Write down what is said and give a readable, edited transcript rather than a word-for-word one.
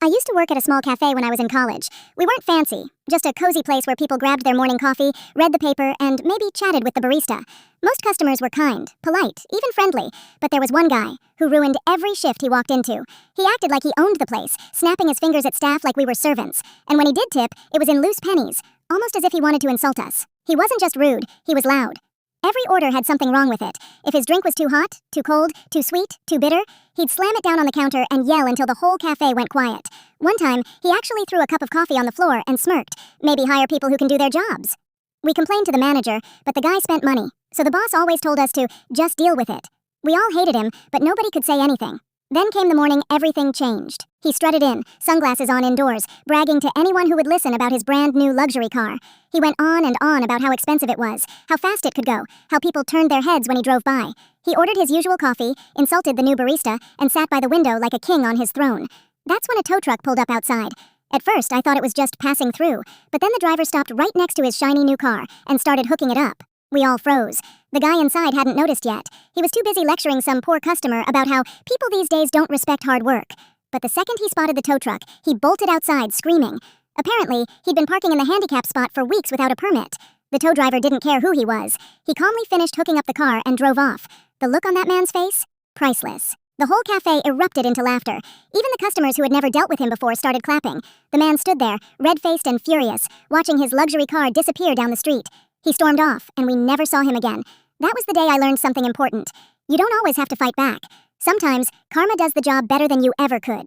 used to work at a small cafe when I was in college. We weren't fancy, just a cozy place where people grabbed their morning coffee, read the paper, and maybe chatted with the barista. Most customers were kind, polite, even friendly, but there was one guy who ruined every shift he walked into. He acted like he owned the place, snapping his fingers at staff like we were servants. And when he did tip, it was in loose pennies, almost as if he wanted to insult us. He wasn't just rude, he was loud. Every order had something wrong with it. If his drink was too hot, too cold, too sweet, too bitter, he'd slam it down on the counter and yell until the whole cafe went quiet. One time, he actually threw a cup of coffee on the floor and smirked. Maybe hire people who can do their jobs. We complained to the manager, but the guy spent money, so the boss always told us to just deal with it. We all hated him, but nobody could say anything. Then came the morning everything changed. He strutted in, sunglasses on indoors, bragging to anyone who would listen about his brand new luxury car. He went on and on about how expensive it was, how fast it could go, how people turned their heads when he drove by. He ordered his usual coffee, insulted the new barista, and sat by the window like a king on his throne. That's when a tow truck pulled up outside. At first, I thought it was just passing through, but then the driver stopped right next to his shiny new car and started hooking it up. We all froze. The guy inside hadn't noticed yet. He was too busy lecturing some poor customer about how people these days don't respect hard work. But the second he spotted the tow truck, he bolted outside, screaming. Apparently, he'd been parking in the handicap spot for weeks without a permit. The tow driver didn't care who he was. He calmly finished hooking up the car and drove off. The look on that man's face? Priceless. The whole cafe erupted into laughter. Even the customers who had never dealt with him before started clapping. The man stood there, red-faced and furious, watching his luxury car disappear down the street. He stormed off, and we never saw him again. That was the day I learned something important. You don't always have to fight back. Sometimes, karma does the job better than you ever could.